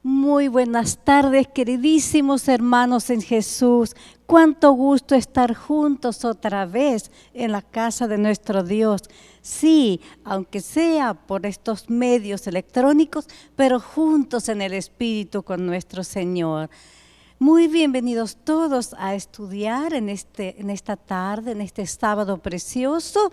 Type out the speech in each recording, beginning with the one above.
Muy buenas tardes, queridísimos hermanos en Jesús. Cuánto gusto estar juntos otra vez en la casa de nuestro Dios. Sí, aunque sea por estos medios electrónicos, pero juntos en el Espíritu con nuestro Señor. Muy bienvenidos todos a estudiar en esta tarde, en este sábado precioso,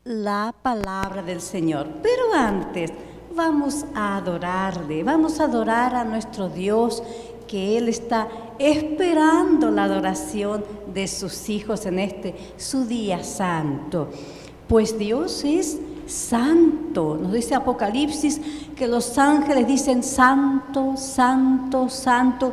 la palabra del Señor. Pero antes, vamos a adorarle, vamos a adorar a nuestro Dios, que Él está esperando la adoración de sus hijos en su día santo. Pues Dios es santo. Nos dice Apocalipsis que los ángeles dicen santo, santo, santo,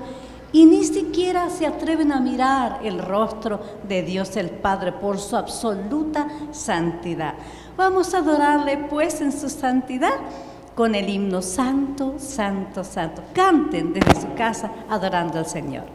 y ni siquiera se atreven a mirar el rostro de Dios el Padre por su absoluta santidad. Vamos a adorarle pues en su santidad con el himno Santo, Santo, Santo. Canten desde su casa adorando al Señor.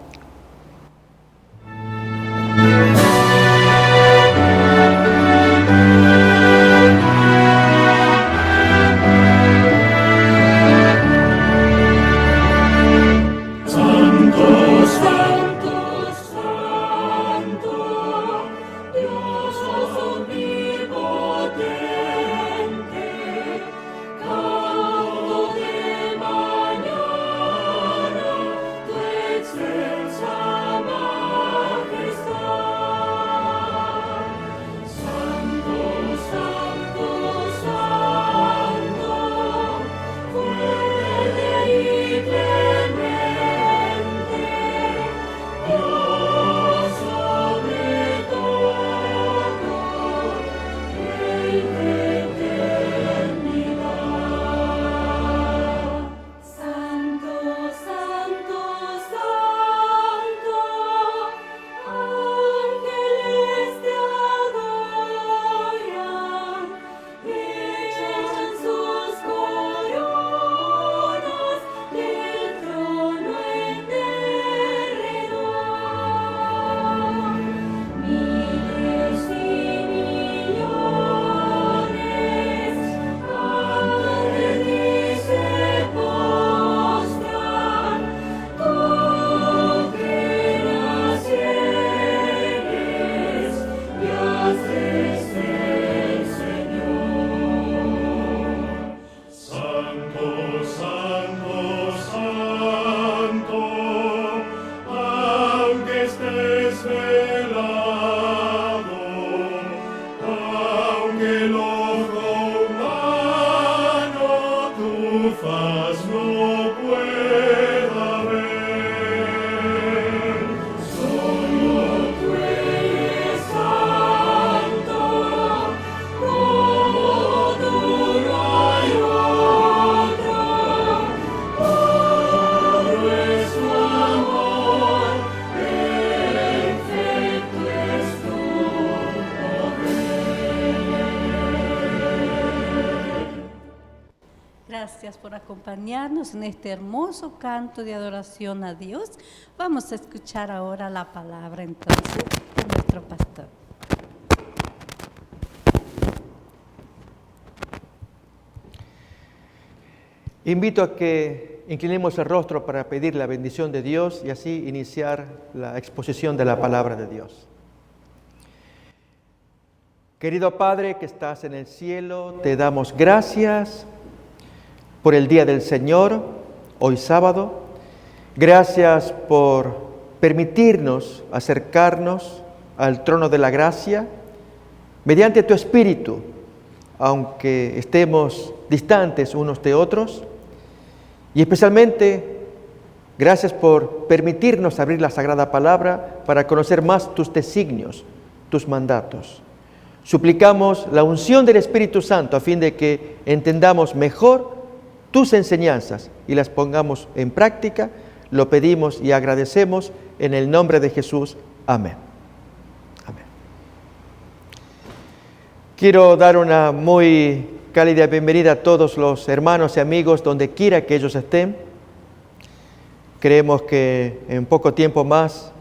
Gracias por acompañarnos en este hermoso canto de adoración a Dios. Vamos a escuchar ahora la palabra entonces de nuestro pastor. Invito a que inclinemos el rostro para pedir la bendición de Dios y así iniciar la exposición de la palabra de Dios. Querido Padre que estás en el cielo, te damos gracias por el día del Señor, hoy sábado. Gracias por permitirnos acercarnos al trono de la gracia mediante tu Espíritu, aunque estemos distantes unos de otros. Y especialmente, gracias por permitirnos abrir la Sagrada Palabra para conocer más tus designios, tus mandatos. Suplicamos la unción del Espíritu Santo a fin de que entendamos mejor tus enseñanzas y las pongamos en práctica. Lo pedimos y agradecemos en el nombre de Jesús. Amén. Amén. Quiero dar una muy cálida bienvenida a todos los hermanos y amigos donde quiera que ellos estén. Creemos que en poco tiempo más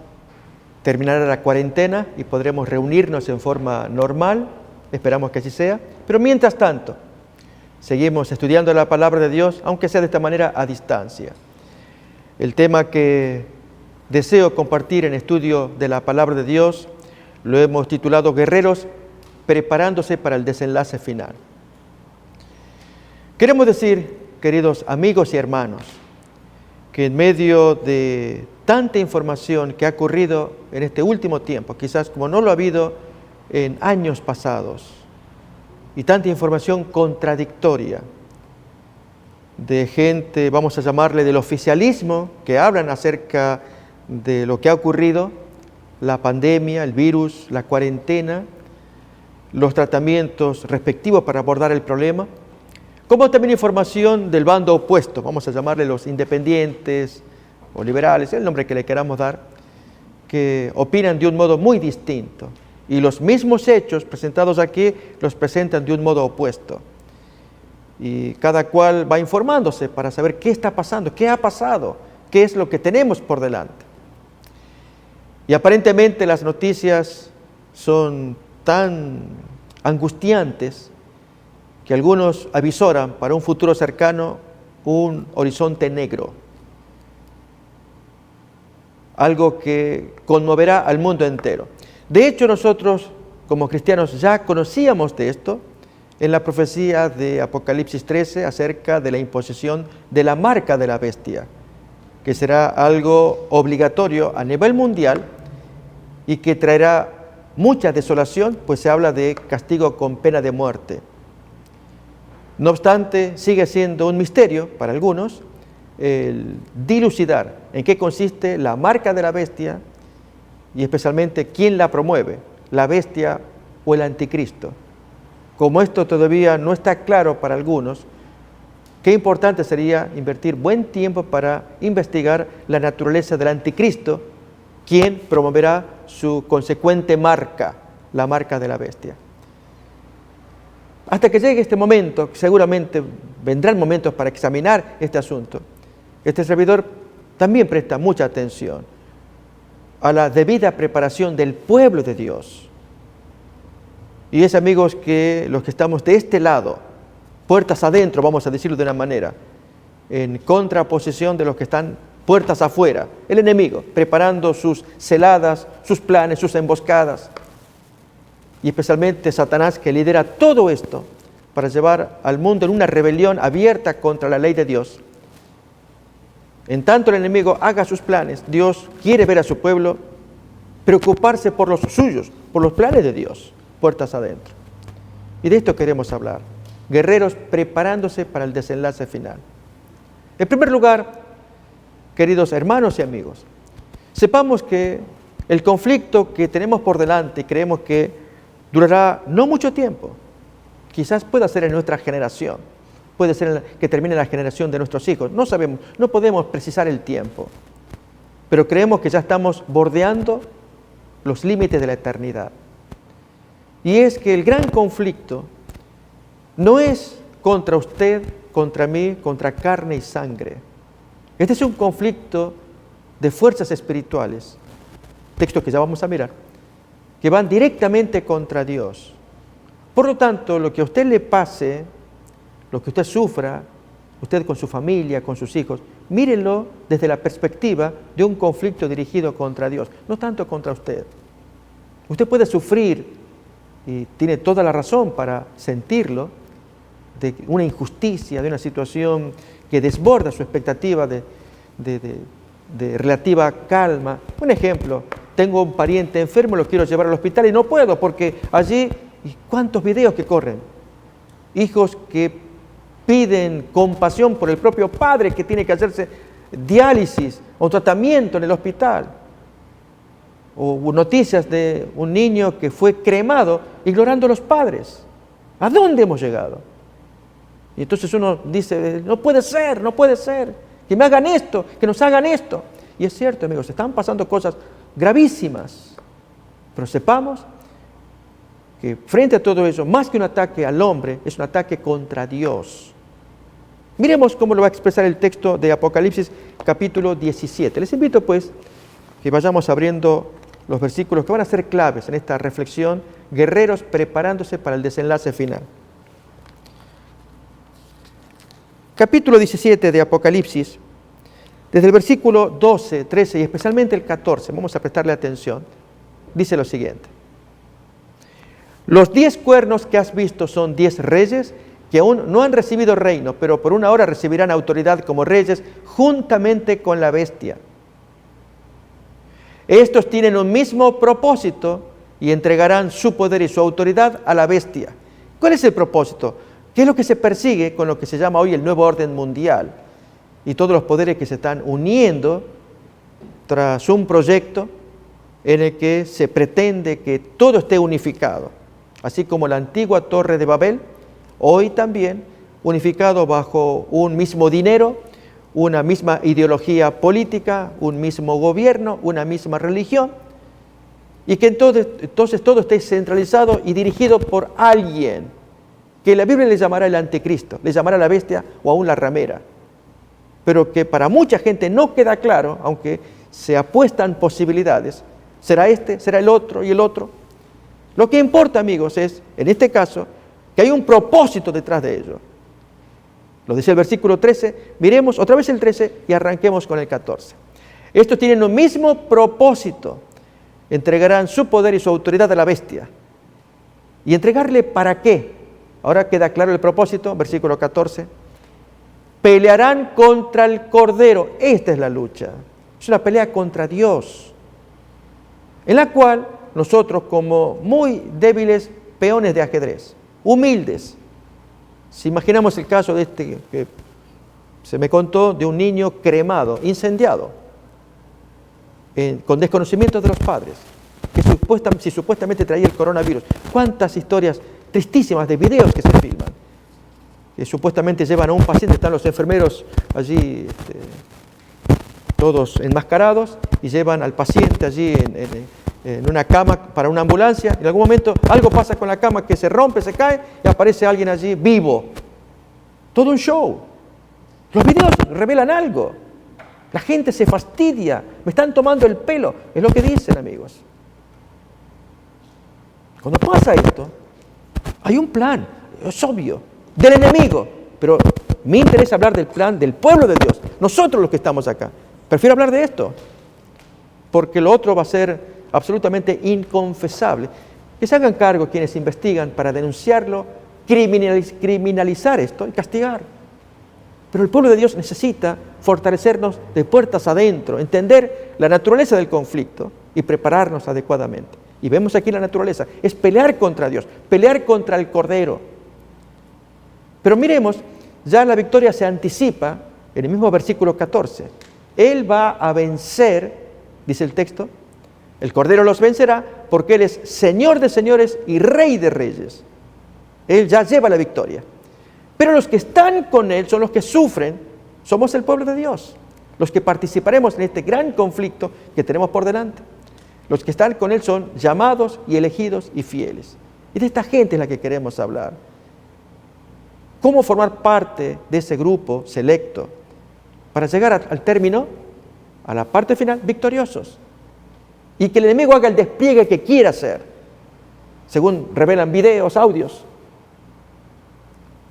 terminará la cuarentena y podremos reunirnos en forma normal. Esperamos que así sea. Pero mientras tanto, seguimos estudiando la palabra de Dios, aunque sea de esta manera a distancia. El tema que deseo compartir en estudio de la palabra de Dios lo hemos titulado Guerreros preparándose para el desenlace final. Queremos decir, queridos amigos y hermanos, que en medio de tanta información que ha ocurrido en este último tiempo, quizás como no lo ha habido en años pasados, y tanta información contradictoria de gente, vamos a llamarle del oficialismo, que hablan acerca de lo que ha ocurrido, la pandemia, el virus, la cuarentena, los tratamientos respectivos para abordar el problema, como también información del bando opuesto, vamos a llamarle los independientes o liberales, el nombre que le queramos dar, que opinan de un modo muy distinto. Y los mismos hechos presentados aquí los presentan de un modo opuesto. Y cada cual va informándose para saber qué está pasando, qué ha pasado, qué es lo que tenemos por delante. Y aparentemente las noticias son tan angustiantes que algunos avisoran para un futuro cercano un horizonte negro. Algo que conmoverá al mundo entero. De hecho, nosotros como cristianos ya conocíamos de esto en la profecía de Apocalipsis 13 acerca de la imposición de la marca de la bestia, que será algo obligatorio a nivel mundial y que traerá mucha desolación, pues se habla de castigo con pena de muerte. No obstante, sigue siendo un misterio para algunos el dilucidar en qué consiste la marca de la bestia y especialmente quién la promueve, la bestia o el anticristo. Como esto todavía no está claro para algunos, qué importante sería invertir buen tiempo para investigar la naturaleza del anticristo, quien promoverá su consecuente marca, la marca de la bestia. Hasta que llegue este momento, seguramente vendrán momentos para examinar este asunto. Este servidor también presta mucha atención a la debida preparación del pueblo de Dios. Y es, amigos, que los que estamos de este lado, puertas adentro, vamos a decirlo de una manera, en contraposición de los que están puertas afuera, el enemigo, preparando sus celadas, sus planes, sus emboscadas, y especialmente Satanás, que lidera todo esto para llevar al mundo en una rebelión abierta contra la ley de Dios. En tanto el enemigo haga sus planes, Dios quiere ver a su pueblo preocuparse por los suyos, por los planes de Dios, puertas adentro. Y de esto queremos hablar. Guerreros preparándose para el desenlace final. En primer lugar, queridos hermanos y amigos, sepamos que el conflicto que tenemos por delante, creemos que durará no mucho tiempo, quizás pueda ser en nuestra generación, puede ser que termine la generación de nuestros hijos, no sabemos, no podemos precisar el tiempo, pero creemos que ya estamos bordeando los límites de la eternidad. Y es que el gran conflicto no es contra usted, contra mí, contra carne y sangre. Este es un conflicto de fuerzas espirituales, textos que ya vamos a mirar, que van directamente contra Dios. Por lo tanto, lo que a usted le pase, lo que usted sufra, usted con su familia, con sus hijos, mírenlo desde la perspectiva de un conflicto dirigido contra Dios, no tanto contra usted. Usted puede sufrir, y tiene toda la razón para sentirlo, de una injusticia, de una situación que desborda su expectativa de relativa calma. Un ejemplo, tengo un pariente enfermo, lo quiero llevar al hospital y no puedo porque allí, ¿y cuántos videos que corren? Hijos que piden compasión por el propio padre que tiene que hacerse diálisis o tratamiento en el hospital. O noticias de un niño que fue cremado ignorando a los padres. ¿A dónde hemos llegado? Y entonces uno dice, no puede ser, que me hagan esto, que nos hagan esto. Y es cierto, amigos, están pasando cosas gravísimas. Pero sepamos que frente a todo eso, más que un ataque al hombre, es un ataque contra Dios. Miremos cómo lo va a expresar el texto de Apocalipsis capítulo 17. Les invito pues que vayamos abriendo los versículos que van a ser claves en esta reflexión, guerreros preparándose para el desenlace final. Capítulo 17 de Apocalipsis Desde el versículo 12, 13 y especialmente el 14, vamos a prestarle atención, dice lo siguiente. Los 10 cuernos que has visto son 10 reyes que aún no han recibido reino, pero por una hora recibirán autoridad como reyes juntamente con la bestia. Estos tienen un mismo propósito y entregarán su poder y su autoridad a la bestia. ¿Cuál es el propósito? ¿Qué es lo que se persigue con lo que se llama hoy el nuevo orden mundial? Y todos los poderes que se están uniendo tras un proyecto en el que se pretende que todo esté unificado. Así como la antigua Torre de Babel, hoy también unificado bajo un mismo dinero, una misma ideología política, un mismo gobierno, una misma religión, y que entonces todo esté centralizado y dirigido por alguien, que la Biblia le llamará el anticristo, le llamará la bestia o aún la ramera, pero que para mucha gente no queda claro, aunque se apuestan posibilidades, será este, será el otro y el otro. Lo que importa, amigos, es, en este caso, que hay un propósito detrás de ello. Lo dice el versículo 13, miremos otra vez el 13 y arranquemos con el 14. Estos tienen un mismo propósito, entregarán su poder y su autoridad a la bestia. ¿Y entregarle para qué? Ahora queda claro el propósito, versículo 14. Pelearán contra el Cordero. Esta es la lucha. Es una pelea contra Dios, en la cual nosotros, como muy débiles peones de ajedrez, humildes, si imaginamos el caso de este que se me contó, de un niño cremado, incendiado, con desconocimiento de los padres, que supuestamente traía el coronavirus. ¿Cuántas historias tristísimas de videos que se filman? Que supuestamente llevan a un paciente, están los enfermeros allí, todos enmascarados, y llevan al paciente allí en una cama para una ambulancia. En algún momento algo pasa con la cama que se rompe, se cae, y aparece alguien allí vivo. Todo un show. Los videos revelan algo. La gente se fastidia, me están tomando el pelo, es lo que dicen, amigos. Cuando pasa esto, hay un plan, es obvio, del enemigo, pero me interesa hablar del plan del pueblo de Dios, nosotros los que estamos acá. Prefiero hablar de esto, porque lo otro va a ser absolutamente inconfesable. Que se hagan cargo quienes investigan para denunciarlo, criminalizar esto y castigar. Pero el pueblo de Dios necesita fortalecernos de puertas adentro, entender la naturaleza del conflicto y prepararnos adecuadamente. Y vemos aquí la naturaleza, es pelear contra Dios, pelear contra el Cordero. Pero miremos, ya la victoria se anticipa en el mismo versículo 14. Él va a vencer, dice el texto, el Cordero los vencerá porque Él es Señor de señores y Rey de reyes. Él ya lleva la victoria. Pero los que están con Él son los que sufren, somos el pueblo de Dios, los que participaremos en este gran conflicto que tenemos por delante. Los que están con Él son llamados y elegidos y fieles. Y de esta gente es la que queremos hablar. ¿Cómo formar parte de ese grupo selecto para llegar al término, a la parte final, victoriosos? Y que el enemigo haga el despliegue que quiera hacer, según revelan videos, audios,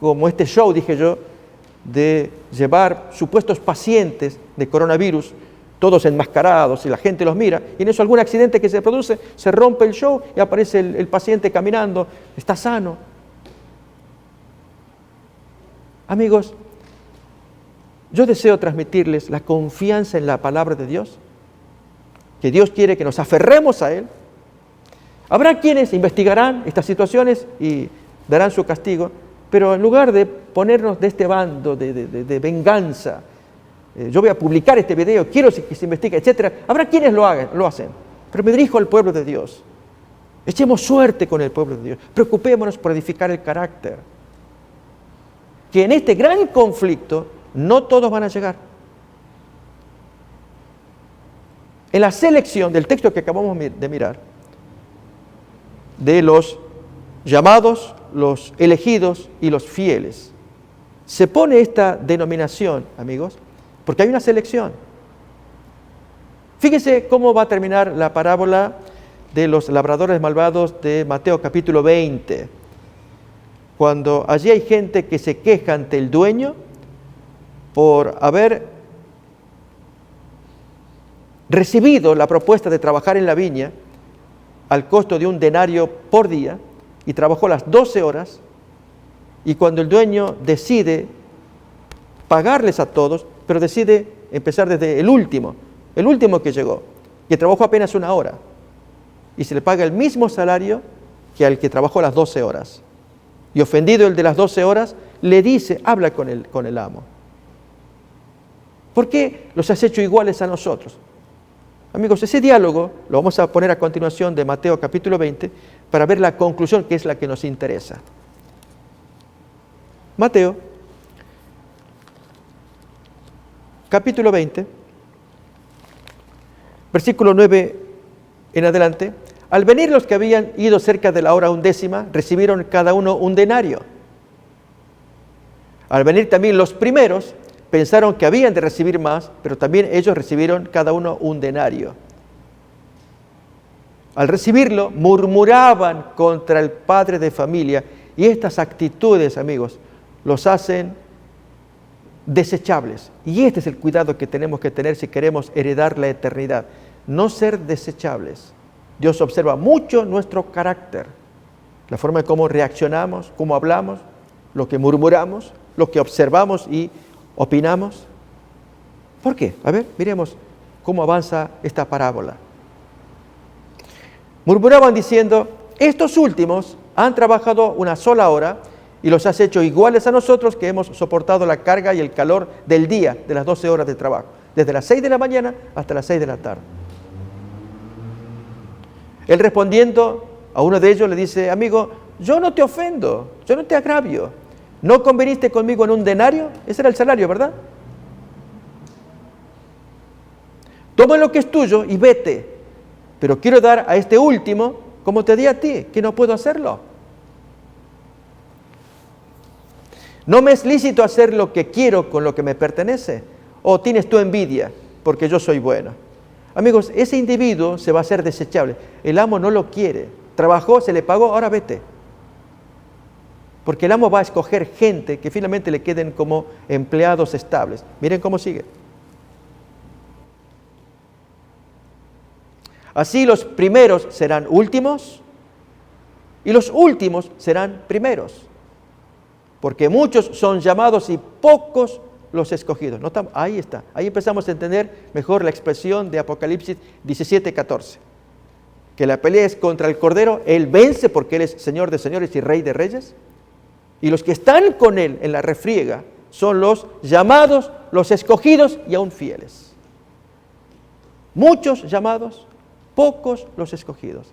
como este show, dije yo, de llevar supuestos pacientes de coronavirus, todos enmascarados, y la gente los mira, y en eso algún accidente que se produce, se rompe el show y aparece el paciente caminando, está sano. Amigos, yo deseo transmitirles la confianza en la palabra de Dios, que Dios quiere que nos aferremos a Él. Habrá quienes investigarán estas situaciones y darán su castigo, pero en lugar de ponernos de este bando de venganza, yo voy a publicar este video, quiero que se investigue, etc. Habrá quienes lo hacen, pero me dirijo al pueblo de Dios. Echemos suerte con el pueblo de Dios, preocupémonos por edificar el carácter. Que en este gran conflicto no todos van a llegar. En la selección del texto que acabamos de mirar, de los llamados, los elegidos y los fieles, se pone esta denominación, amigos, porque hay una selección. Fíjense cómo va a terminar la parábola de los labradores malvados de Mateo capítulo 20, cuando allí hay gente que se queja ante el dueño por haber recibido la propuesta de trabajar en la viña al costo de 1 denario por día y trabajó las 12 horas, y cuando el dueño decide pagarles a todos, pero decide empezar desde el último que llegó, que trabajó apenas 1 hora, y se le paga el mismo salario que al que trabajó las 12 horas. Y ofendido el de las 12 horas, le dice, habla con el amo. ¿Por qué los has hecho iguales a nosotros? Amigos, ese diálogo lo vamos a poner a continuación de Mateo capítulo 20 para ver la conclusión, que es la que nos interesa. Mateo capítulo 20, versículo 9 en adelante. Al venir los que habían ido cerca de la hora 11ª, recibieron cada uno 1 denario. Al venir también los primeros, pensaron que habían de recibir más, pero también ellos recibieron cada uno 1 denario. Al recibirlo, murmuraban contra el padre de familia, y estas actitudes, amigos, los hacen desechables. Y este es el cuidado que tenemos que tener si queremos heredar la eternidad. No ser desechables. Dios observa mucho nuestro carácter, la forma en cómo reaccionamos, cómo hablamos, lo que murmuramos, lo que observamos y opinamos. ¿Por qué? A ver, miremos cómo avanza esta parábola. Murmuraban diciendo, estos últimos han trabajado 1 sola hora y los has hecho iguales a nosotros, que hemos soportado la carga y el calor del día, de las 12 horas de trabajo, desde las 6 de la mañana hasta las 6 de la tarde. Él, respondiendo a uno de ellos, le dice, amigo, yo no te ofendo, yo no te agravio. ¿No conveniste conmigo en 1 denario? Ese era el salario, ¿verdad? Toma lo que es tuyo y vete. Pero quiero dar a este último como te di a ti, que no puedo hacerlo. ¿No me es lícito hacer lo que quiero con lo que me pertenece? ¿O tienes tu envidia porque yo soy bueno? Amigos, ese individuo se va a hacer desechable. El amo no lo quiere. Trabajó, se le pagó, ahora vete. Porque el amo va a escoger gente que finalmente le queden como empleados estables. Miren cómo sigue. Así los primeros serán últimos y los últimos serán primeros. Porque muchos son llamados y pocos los escogidos. ¿Notamos? Ahí está. Ahí empezamos a entender mejor la expresión de Apocalipsis 17:14. Que la pelea es contra el Cordero. Él vence porque Él es Señor de señores y Rey de reyes. Y los que están con Él en la refriega son los llamados, los escogidos y aún fieles. Muchos llamados, pocos los escogidos.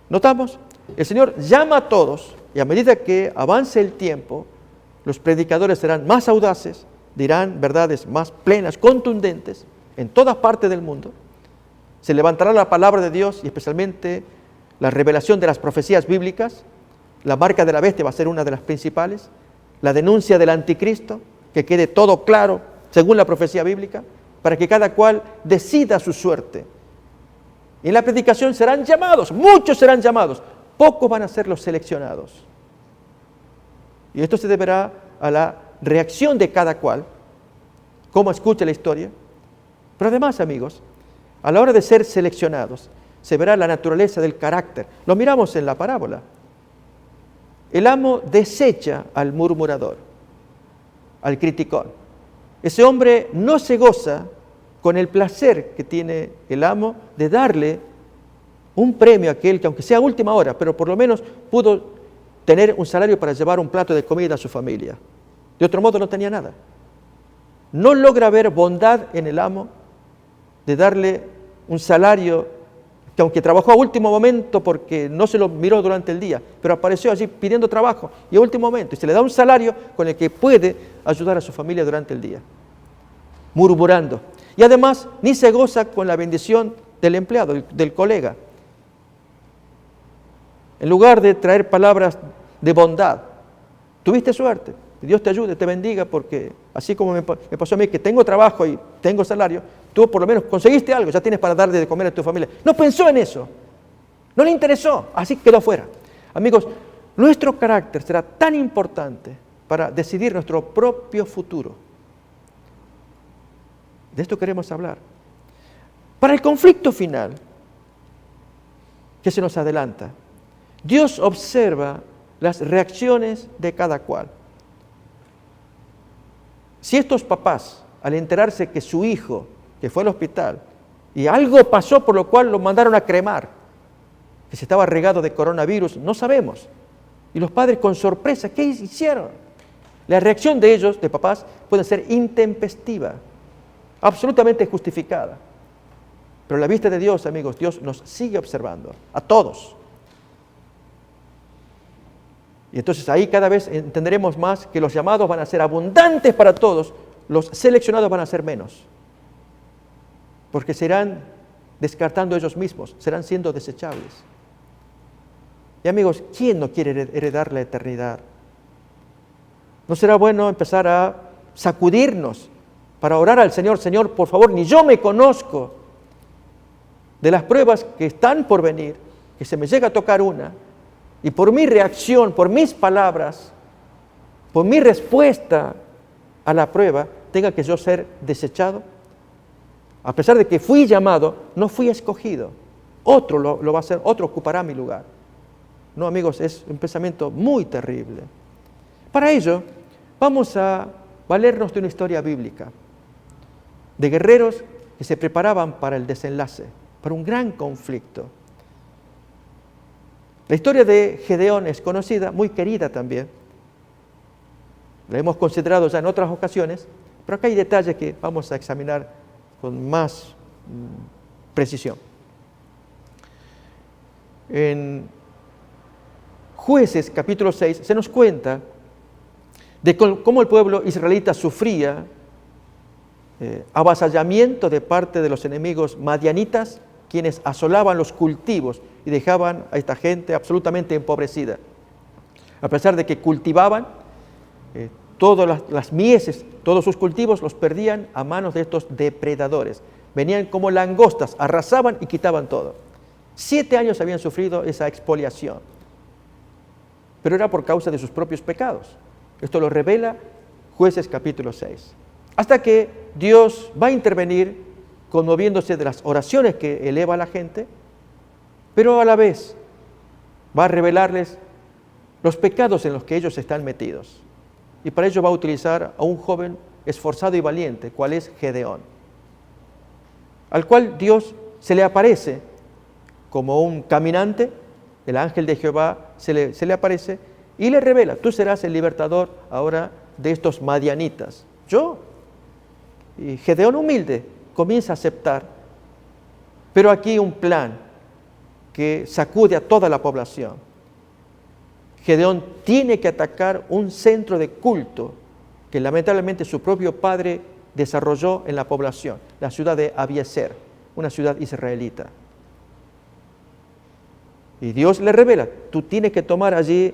¿Notamos? El Señor llama a todos, y a medida que avance el tiempo, los predicadores serán más audaces, dirán verdades más plenas, contundentes, en todas partes del mundo. Se levantará la palabra de Dios y especialmente la revelación de las profecías bíblicas. La marca de la bestia va a ser una de las principales. La denuncia del anticristo, que quede todo claro según la profecía bíblica, para que cada cual decida su suerte. En la predicación serán llamados, muchos serán llamados, pocos van a ser los seleccionados. Y esto se deberá a la reacción de cada cual, cómo escucha la historia. Pero además, amigos, a la hora de ser seleccionados, se verá la naturaleza del carácter. Lo miramos en la parábola. El amo desecha al murmurador, al criticón. Ese hombre no se goza con el placer que tiene el amo de darle un premio a aquel que, aunque sea a última hora, pero por lo menos pudo tener un salario para llevar un plato de comida a su familia. De otro modo no tenía nada. No logra ver bondad en el amo de darle un salario que, aunque trabajó a último momento porque no se lo miró durante el día, pero apareció allí pidiendo trabajo y a último momento, y se le da un salario con el que puede ayudar a su familia durante el día, murmurando. Y además ni se goza con la bendición del empleado, del colega. En lugar de traer palabras de bondad, tuviste suerte, que Dios te ayude, te bendiga, porque así como me pasó a mí, que tengo trabajo y tengo salario, tú por lo menos conseguiste algo, ya tienes para dar de comer a tu familia. No pensó en eso, no le interesó, así quedó fuera. Amigos, nuestro carácter será tan importante para decidir nuestro propio futuro. De esto queremos hablar. Para el conflicto final, que se nos adelanta, Dios observa las reacciones de cada cual. Si estos papás, al enterarse que su hijo, que fue al hospital, y algo pasó por lo cual lo mandaron a cremar, que se estaba regado de coronavirus, no sabemos. Y los padres con sorpresa, ¿qué hicieron? La reacción de ellos, de papás, puede ser intempestiva, absolutamente justificada. Pero a la vista de Dios, amigos, Dios nos sigue observando, a todos. Y entonces ahí cada vez entenderemos más que los llamados van a ser abundantes para todos, los seleccionados van a ser menos. Porque serán descartando ellos mismos, serán siendo desechables. Y amigos, ¿quién no quiere heredar la eternidad? ¿No será bueno empezar a sacudirnos para orar al Señor? Señor, por favor, ni yo me conozco de las pruebas que están por venir, que se me llega a tocar una, y por mi reacción, por mis palabras, por mi respuesta a la prueba, tenga que yo ser desechado. A pesar de que fui llamado, no fui escogido. Otro lo va a hacer, otro ocupará mi lugar. No, amigos, es un pensamiento muy terrible. Para ello, vamos a valernos de una historia bíblica, de guerreros que se preparaban para el desenlace, para un gran conflicto. La historia de Gedeón es conocida, muy querida también. La hemos considerado ya en otras ocasiones, pero acá hay detalles que vamos a examinar con más precisión. En Jueces capítulo 6 se nos cuenta de cómo el pueblo israelita sufría avasallamiento de parte de los enemigos madianitas, quienes asolaban los cultivos y dejaban a esta gente absolutamente empobrecida. A pesar de que cultivaban, todas las mieses, todos sus cultivos los perdían a manos de estos depredadores. Venían como langostas, arrasaban y quitaban todo. 7 años habían sufrido esa expoliación, pero era por causa de sus propios pecados. Esto lo revela Jueces capítulo 6. Hasta que Dios va a intervenir conmoviéndose de las oraciones que eleva la gente, pero a la vez va a revelarles los pecados en los que ellos están metidos. Y para ello va a utilizar a un joven esforzado y valiente, cual es Gedeón, al cual Dios se le aparece como un caminante. El ángel de Jehová se le aparece y le revela: tú serás el libertador ahora de estos madianitas. Yo. Y Gedeón, humilde, comienza a aceptar, pero aquí un plan que sacude a toda la población. Gedeón tiene que atacar un centro de culto que lamentablemente su propio padre desarrolló en la población, la ciudad de Abiezer, una ciudad israelita. Y Dios le revela: tú tienes que tomar allí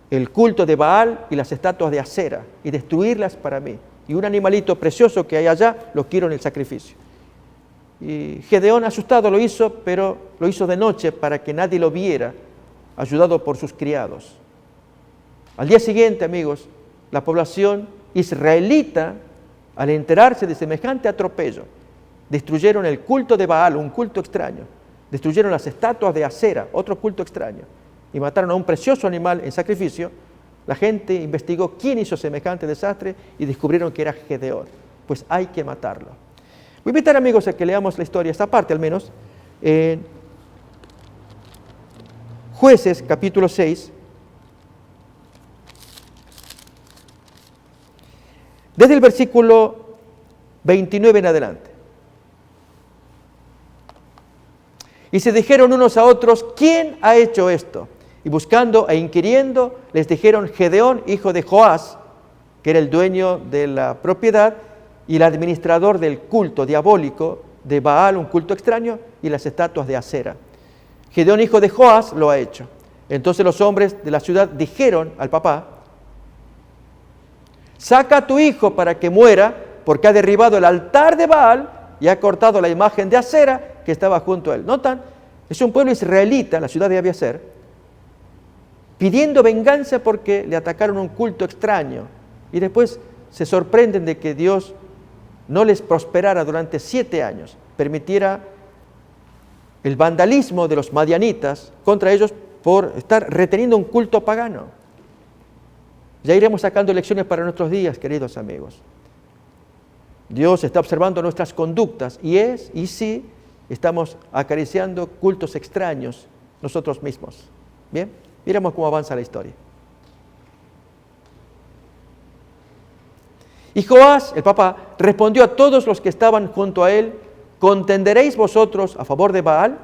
el culto de Baal y las estatuas de Acera y destruirlas para mí. Y un animalito precioso que hay allá lo quiero en el sacrificio. Y Gedeón, asustado, lo hizo, pero lo hizo de noche para que nadie lo viera, ayudado por sus criados. Al día siguiente, amigos, la población israelita, al enterarse de semejante atropello, destruyeron el culto de Baal, un culto extraño, destruyeron las estatuas de Acera, otro culto extraño, y mataron a un precioso animal en sacrificio. La gente investigó quién hizo semejante desastre y descubrieron que era Gedeón. Pues hay que matarlo. Voy a invitar, amigos, a que leamos la historia, esta parte al menos, en Jueces capítulo 6, desde el versículo 29 en adelante. Y se dijeron unos a otros: ¿quién ha hecho esto? Y buscando e inquiriendo, les dijeron: Gedeón, hijo de Joás, que era el dueño de la propiedad y el administrador del culto diabólico de Baal, un culto extraño, y las estatuas de Acera. Gedeón, hijo de Joás, lo ha hecho. Entonces los hombres de la ciudad dijeron al papá: saca a tu hijo para que muera, porque ha derribado el altar de Baal y ha cortado la imagen de Acera que estaba junto a él. ¿Notan? Es un pueblo israelita, la ciudad de Abiezer, pidiendo venganza porque le atacaron un culto extraño. Y después se sorprenden de que Dios no les prosperara durante 7 años, permitiera el vandalismo de los madianitas contra ellos por estar reteniendo un culto pagano. Ya iremos sacando lecciones para nuestros días, queridos amigos. Dios está observando nuestras conductas y sí, estamos acariciando cultos extraños nosotros mismos. Bien, miremos cómo avanza la historia. Y Joás, el papá, respondió a todos los que estaban junto a él: ¿contenderéis vosotros a favor de Baal?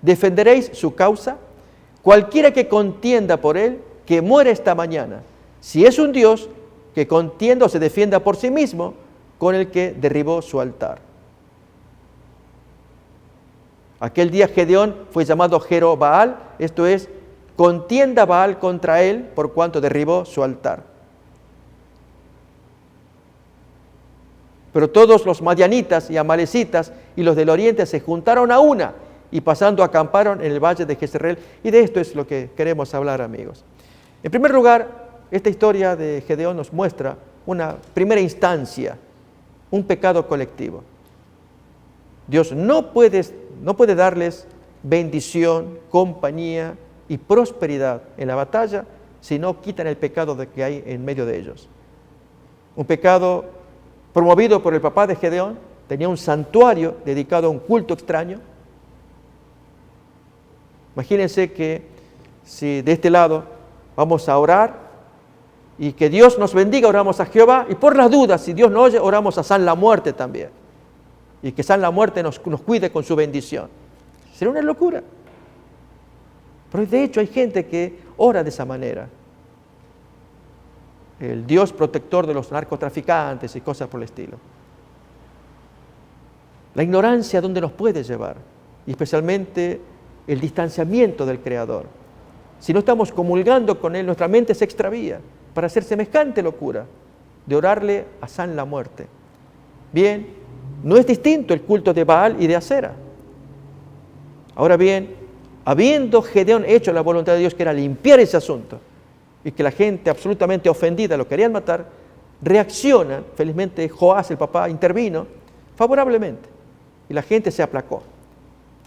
¿Defenderéis su causa? Cualquiera que contienda por él, que muera esta mañana. Si es un Dios, que contienda o se defienda por sí mismo con el que derribó su altar. Aquel día Gedeón fue llamado Jerobaal, esto es, contienda Baal contra él por cuanto derribó su altar. Pero todos los madianitas y amalecitas y los del oriente se juntaron a una y pasando acamparon en el valle de Jezreel. Y de esto es lo que queremos hablar, amigos. En primer lugar, esta historia de Gedeón nos muestra una primera instancia, un pecado colectivo. Dios no puede darles bendición, compañía y prosperidad en la batalla si no quitan el pecado que hay en medio de ellos. Un pecado promovido por el papá de Gedeón, tenía un santuario dedicado a un culto extraño. Imagínense que si de este lado vamos a orar y que Dios nos bendiga, oramos a Jehová, y por las dudas, si Dios no oye, oramos a San la Muerte también. Y que San la Muerte nos cuide con su bendición. Sería una locura. Pero de hecho hay gente que ora de esa manera. El Dios protector de los narcotraficantes y cosas por el estilo. La ignorancia, ¿dónde nos puede llevar? Y especialmente el distanciamiento del Creador. Si no estamos comulgando con Él, nuestra mente se extravía para hacer semejante locura de orarle a San la Muerte. Bien, no es distinto el culto de Baal y de Acera. Ahora bien, habiendo Gedeón hecho la voluntad de Dios, que era limpiar ese asunto, y que la gente absolutamente ofendida lo querían matar, reacciona, felizmente Joás, el papá, intervino favorablemente, y la gente se aplacó.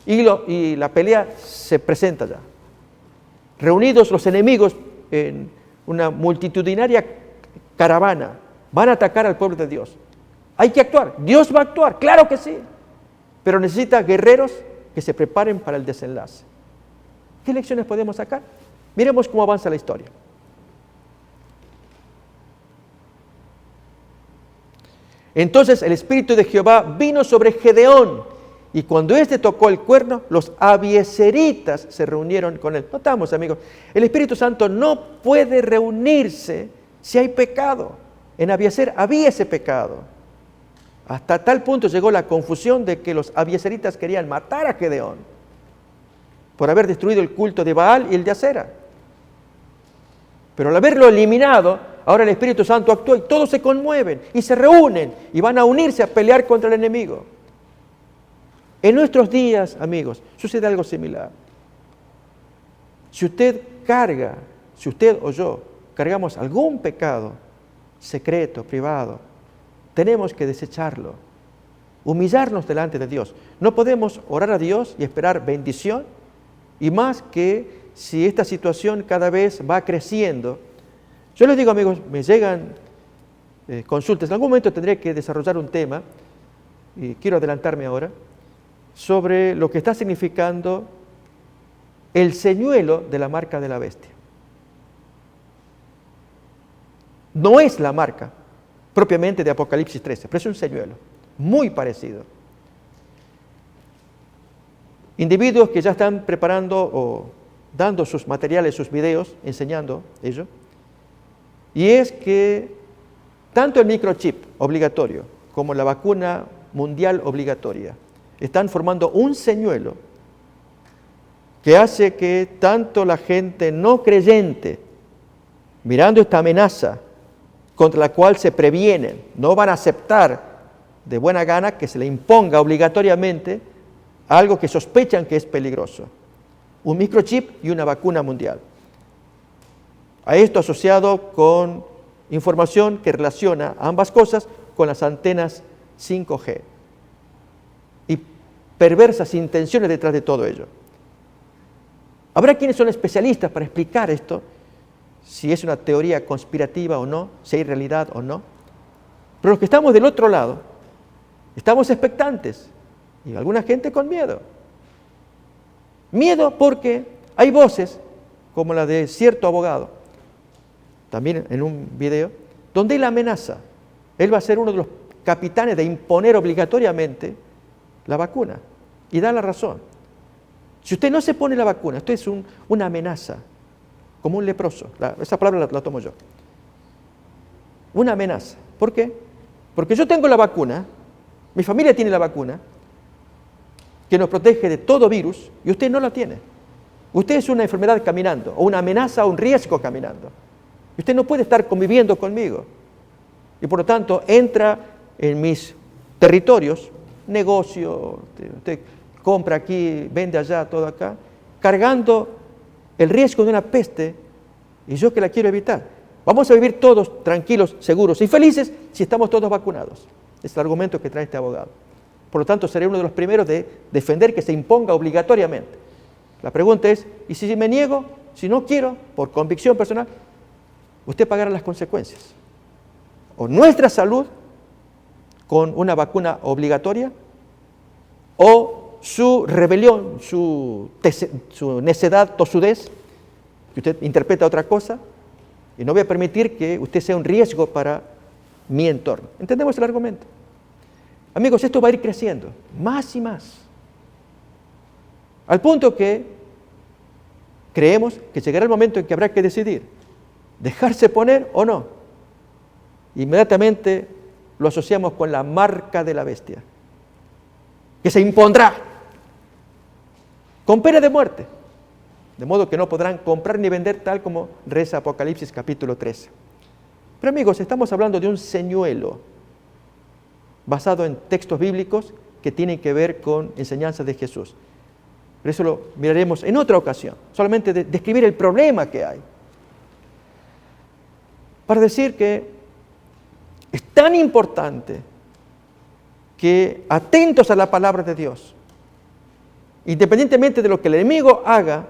Y la pelea se presenta ya. Reunidos los enemigos en una multitudinaria caravana, van a atacar al pueblo de Dios. Hay que actuar, Dios va a actuar, claro que sí, pero necesita guerreros que se preparen para el desenlace. ¿Qué lecciones podemos sacar? Miremos cómo avanza la historia. Entonces el Espíritu de Jehová vino sobre Gedeón, y cuando éste tocó el cuerno, los abiezeritas se reunieron con él. Notamos, amigos, el Espíritu Santo no puede reunirse si hay pecado. En Abiezer había ese pecado. Hasta tal punto llegó la confusión de que los abiezeritas querían matar a Gedeón por haber destruido el culto de Baal y el de Acera. Pero al haberlo eliminado, ahora el Espíritu Santo actúa y todos se conmueven y se reúnen y van a unirse a pelear contra el enemigo. En nuestros días, amigos, sucede algo similar. Si usted o yo cargamos algún pecado secreto, privado, tenemos que desecharlo, humillarnos delante de Dios. No podemos orar a Dios y esperar bendición, y más que si esta situación cada vez va creciendo. Yo les digo, amigos, me llegan consultas. En algún momento tendré que desarrollar un tema, y quiero adelantarme ahora, sobre lo que está significando el señuelo de la marca de la bestia. No es la marca propiamente de Apocalipsis 13, pero es un señuelo muy parecido. Individuos que ya están preparando o dando sus materiales, sus videos, enseñando ello, y es que tanto el microchip obligatorio como la vacuna mundial obligatoria están formando un señuelo que hace que tanto la gente no creyente, mirando esta amenaza contra la cual se previenen, no van a aceptar de buena gana que se le imponga obligatoriamente algo que sospechan que es peligroso. Un microchip y una vacuna mundial. A esto asociado con información que relaciona ambas cosas con las antenas 5G y perversas intenciones detrás de todo ello. Habrá quienes son especialistas para explicar esto, si es una teoría conspirativa o no, si hay realidad o no. Pero los que estamos del otro lado, estamos expectantes y alguna gente con miedo. Miedo porque hay voces, como la de cierto abogado, también en un video, donde él amenaza. Él va a ser uno de los capitanes de imponer obligatoriamente la vacuna y da la razón. Si usted no se pone la vacuna, esto es una amenaza, como un leproso. Esa palabra la tomo yo. Una amenaza. ¿Por qué? Porque yo tengo la vacuna, mi familia tiene la vacuna, que nos protege de todo virus, y usted no la tiene. Usted es una enfermedad caminando, o una amenaza o un riesgo caminando. Y usted no puede estar conviviendo conmigo. Y por lo tanto, entra en mis territorios, negocio, usted compra aquí, vende allá, todo acá, cargando el riesgo de una peste, y yo que la quiero evitar. Vamos a vivir todos tranquilos, seguros y felices si estamos todos vacunados. Es el argumento que trae este abogado. Por lo tanto, seré uno de los primeros de defender que se imponga obligatoriamente. La pregunta es, ¿y si me niego, si no quiero, por convicción personal? Usted pagará las consecuencias. O nuestra salud con una vacuna obligatoria, o su rebelión, su necedad, tosudez, que usted interpreta otra cosa, y no voy a permitir que usted sea un riesgo para mi entorno. ¿Entendemos el argumento? Amigos, esto va a ir creciendo, más y más, al punto que creemos que llegará el momento en que habrá que decidir, dejarse poner o no. Inmediatamente lo asociamos con la marca de la bestia, que se impondrá con pena de muerte, de modo que no podrán comprar ni vender, tal como reza Apocalipsis capítulo 13. Pero amigos, estamos hablando de un señuelo basado en textos bíblicos que tienen que ver con enseñanzas de Jesús. Pero eso lo miraremos en otra ocasión, solamente describir el problema que hay. Para decir que es tan importante que atentos a la palabra de Dios, independientemente de lo que el enemigo haga,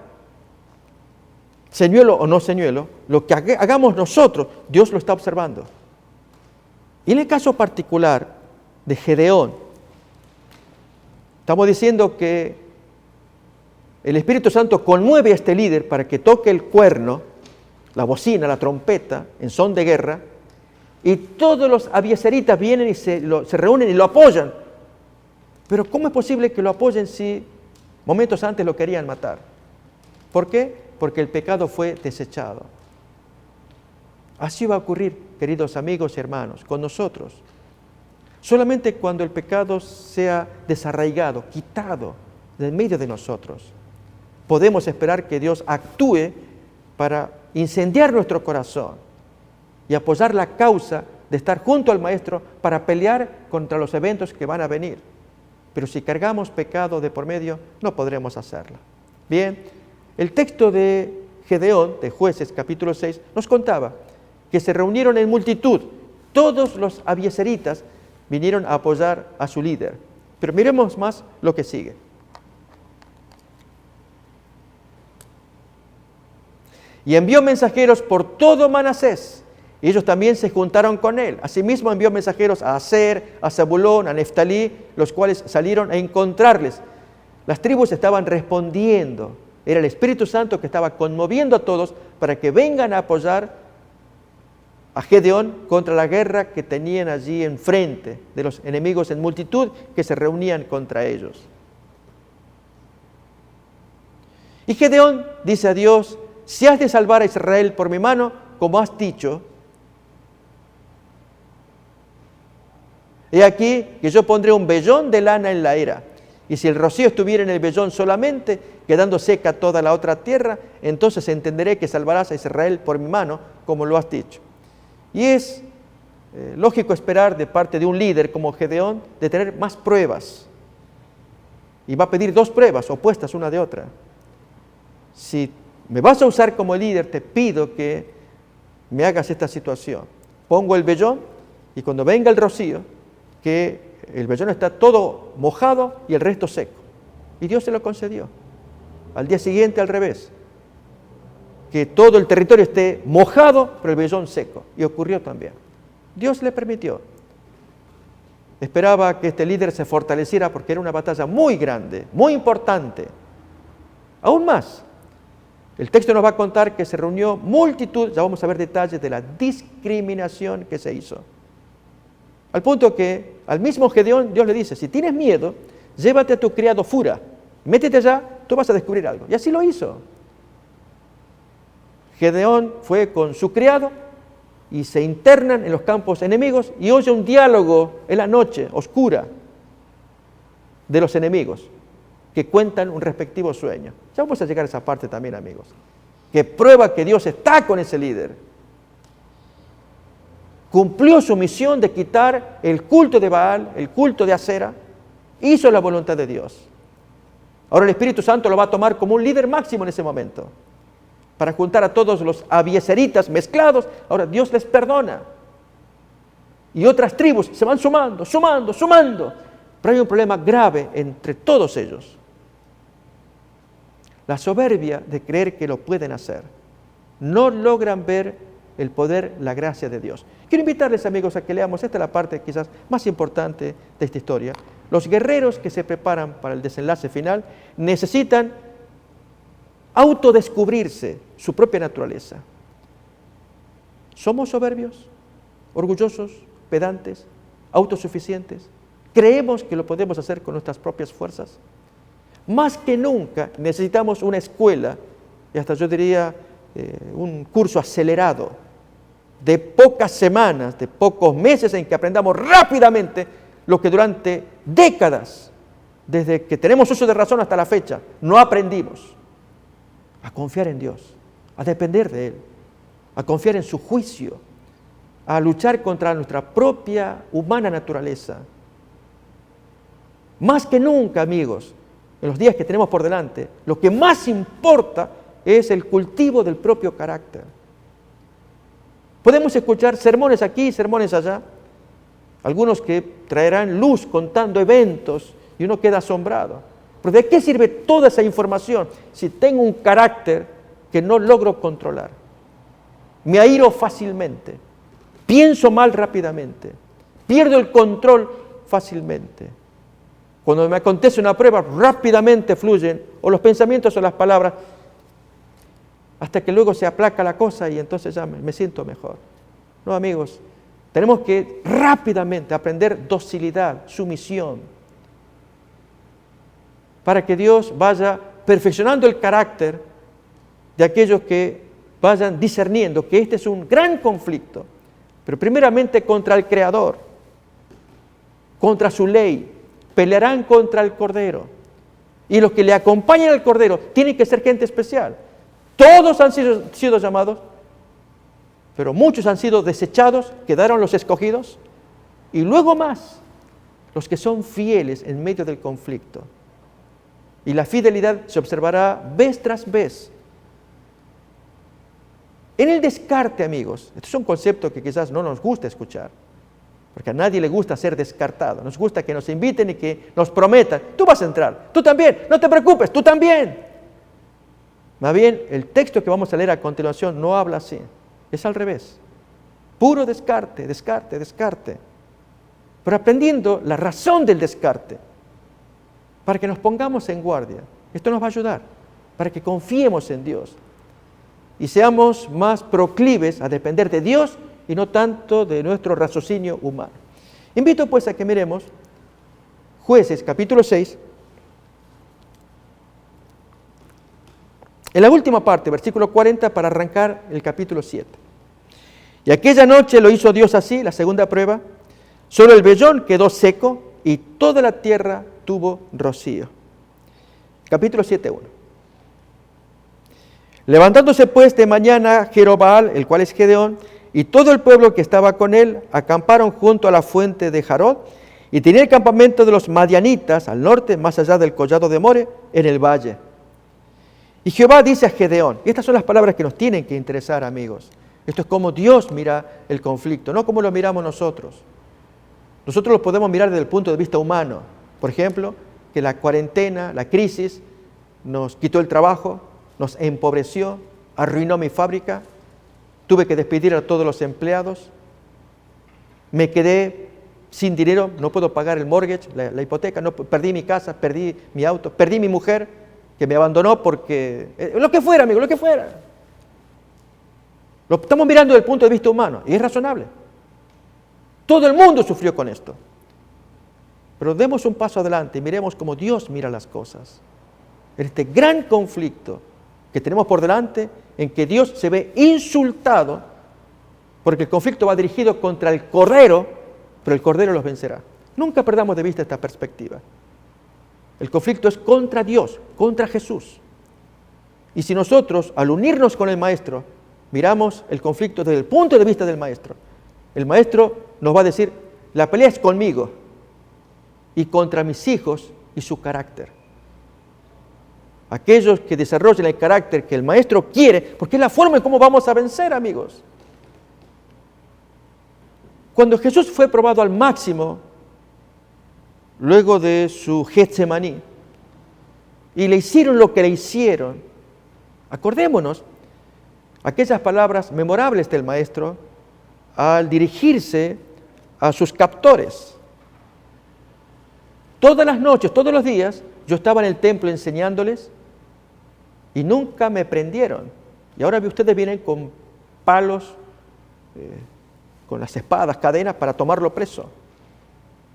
señuelo o no señuelo, lo que hagamos nosotros, Dios lo está observando. Y en el caso particular de Gedeón, estamos diciendo que el Espíritu Santo conmueve a este líder para que toque el cuerno, la bocina, la trompeta, en son de guerra, y todos los abieseritas vienen y se reúnen y lo apoyan. Pero ¿cómo es posible que lo apoyen si momentos antes lo querían matar? ¿Por qué? Porque el pecado fue desechado. Así va a ocurrir, queridos amigos y hermanos, con nosotros. Solamente cuando el pecado sea desarraigado, quitado del medio de nosotros, podemos esperar que Dios actúe para incendiar nuestro corazón y apoyar la causa de estar junto al Maestro para pelear contra los eventos que van a venir. Pero si cargamos pecado de por medio, no podremos hacerlo. Bien, el texto de Gedeón, de Jueces capítulo 6, nos contaba que se reunieron en multitud. Todos los abieseritas vinieron a apoyar a su líder. Pero miremos más lo que sigue. Y envió mensajeros por todo Manasés, y ellos también se juntaron con él. Asimismo envió mensajeros a Aser, a Zabulón, a Neftalí, los cuales salieron a encontrarles. Las tribus estaban respondiendo. Era el Espíritu Santo que estaba conmoviendo a todos para que vengan a apoyar a Gedeón contra la guerra que tenían allí enfrente de los enemigos en multitud que se reunían contra ellos. Y Gedeón dice a Dios: si has de salvar a Israel por mi mano, como has dicho, he aquí que yo pondré un vellón de lana en la era, y si el rocío estuviera en el vellón solamente, quedando seca toda la otra tierra, entonces entenderé que salvarás a Israel por mi mano, como lo has dicho. Y es lógico esperar de parte de un líder como Gedeón de tener más pruebas. Y va a pedir dos pruebas opuestas una de otra. Si me vas a usar como líder, te pido que me hagas esta situación. Pongo el vellón y cuando venga el rocío, que el vellón está todo mojado y el resto seco. Y Dios se lo concedió. Al día siguiente al revés. Que todo el territorio esté mojado, pero el vellón seco. Y ocurrió también. Dios le permitió. Esperaba que este líder se fortaleciera porque era una batalla muy grande, muy importante. Aún más, el texto nos va a contar que se reunió multitud, ya vamos a ver detalles de la discriminación que se hizo. Al punto que al mismo Gedeón Dios le dice, si tienes miedo, llévate a tu criado Fura, métete allá, tú vas a descubrir algo. Y así lo hizo. Gedeón fue con su criado y se internan en los campos enemigos y oye un diálogo en la noche oscura de los enemigos que cuentan un respectivo sueño. Ya vamos a llegar a esa parte también, amigos, que prueba que Dios está con ese líder. Cumplió su misión de quitar el culto de Baal, el culto de Acera, hizo la voluntad de Dios. Ahora el Espíritu Santo lo va a tomar como un líder máximo en ese momento, para juntar a todos los abiezeritas mezclados. Ahora Dios les perdona. Y otras tribus se van sumando. Pero hay un problema grave entre todos ellos. La soberbia de creer que lo pueden hacer. No logran ver el poder, la gracia de Dios. Quiero invitarles, amigos, a que leamos, esta es la parte quizás más importante de esta historia. Los guerreros que se preparan para el desenlace final necesitan autodescubrirse su propia naturaleza. ¿Somos soberbios, orgullosos, pedantes, autosuficientes? ¿Creemos que lo podemos hacer con nuestras propias fuerzas? Más que nunca necesitamos una escuela, y hasta yo diría un curso acelerado, de pocas semanas, de pocos meses, en que aprendamos rápidamente lo que durante décadas, desde que tenemos uso de razón hasta la fecha, no aprendimos. A confiar en Dios, a depender de Él, a confiar en su juicio, a luchar contra nuestra propia humana naturaleza. Más que nunca, amigos, en los días que tenemos por delante, lo que más importa es el cultivo del propio carácter. Podemos escuchar sermones aquí, sermones allá, algunos que traerán luz contando eventos y uno queda asombrado. ¿Pero de qué sirve toda esa información si tengo un carácter que no logro controlar? Me airo fácilmente, pienso mal rápidamente, pierdo el control fácilmente. Cuando me acontece una prueba, rápidamente fluyen o los pensamientos o las palabras, hasta que luego se aplaca la cosa y entonces ya me siento mejor. No, amigos, tenemos que rápidamente aprender docilidad, sumisión, para que Dios vaya perfeccionando el carácter de aquellos que vayan discerniendo que este es un gran conflicto, pero primeramente contra el Creador, contra su ley, pelearán contra el Cordero, y los que le acompañan al Cordero tienen que ser gente especial. Todos han sido llamados, pero muchos han sido desechados, quedaron los escogidos, y luego más, los que son fieles en medio del conflicto. Y la fidelidad se observará vez tras vez. En el descarte, amigos, esto es un concepto que quizás no nos gusta escuchar, porque a nadie le gusta ser descartado. Nos gusta que nos inviten y que nos prometan, tú vas a entrar, tú también, no te preocupes, tú también. Más bien, el texto que vamos a leer a continuación no habla así, es al revés. Puro descarte, descarte, descarte. Pero aprendiendo la razón del descarte, para que nos pongamos en guardia. Esto nos va a ayudar, para que confiemos en Dios y seamos más proclives a depender de Dios y no tanto de nuestro raciocinio humano. Invito pues a que miremos Jueces capítulo 6, en la última parte, versículo 40, para arrancar el capítulo 7. Y aquella noche lo hizo Dios así, la segunda prueba, solo el vellón quedó seco y toda la tierra tuvo rocío. Capítulo 7:1. Levantándose pues de mañana Jerobbaal, el cual es Gedeón, y todo el pueblo que estaba con él, acamparon junto a la fuente de Jarod, y tenía el campamento de los madianitas al norte, más allá del collado de More, en el valle. Y Jehová dice a Gedeón, y estas son las palabras que nos tienen que interesar, amigos. Esto es como Dios mira el conflicto, no como lo miramos nosotros. Nosotros lo podemos mirar desde el punto de vista humano. Por ejemplo, que la cuarentena, la crisis, nos quitó el trabajo, nos empobreció, arruinó mi fábrica, tuve que despedir a todos los empleados, me quedé sin dinero, no puedo pagar el mortgage, la hipoteca, no, perdí mi casa, perdí mi auto, perdí mi mujer, que me abandonó porque... lo que fuera, amigo, lo que fuera. Lo estamos mirando desde el punto de vista humano, y es razonable. Todo el mundo sufrió con esto. Pero demos un paso adelante y miremos cómo Dios mira las cosas. En este gran conflicto que tenemos por delante, en que Dios se ve insultado, porque el conflicto va dirigido contra el Cordero, pero el Cordero los vencerá. Nunca perdamos de vista esta perspectiva. El conflicto es contra Dios, contra Jesús. Y si nosotros, al unirnos con el Maestro, miramos el conflicto desde el punto de vista del Maestro, el Maestro nos va a decir, la pelea es conmigo y contra mis hijos y su carácter. Aquellos que desarrollen el carácter que el Maestro quiere, porque es la forma en cómo vamos a vencer, amigos. Cuando Jesús fue probado al máximo, luego de su Getsemaní, y le hicieron lo que le hicieron, acordémonos aquellas palabras memorables del Maestro al dirigirse a sus captores. Todas las noches, todos los días, yo estaba en el templo enseñándoles y nunca me prendieron. Y ahora ustedes vienen con palos, con las espadas, cadenas para tomarlo preso.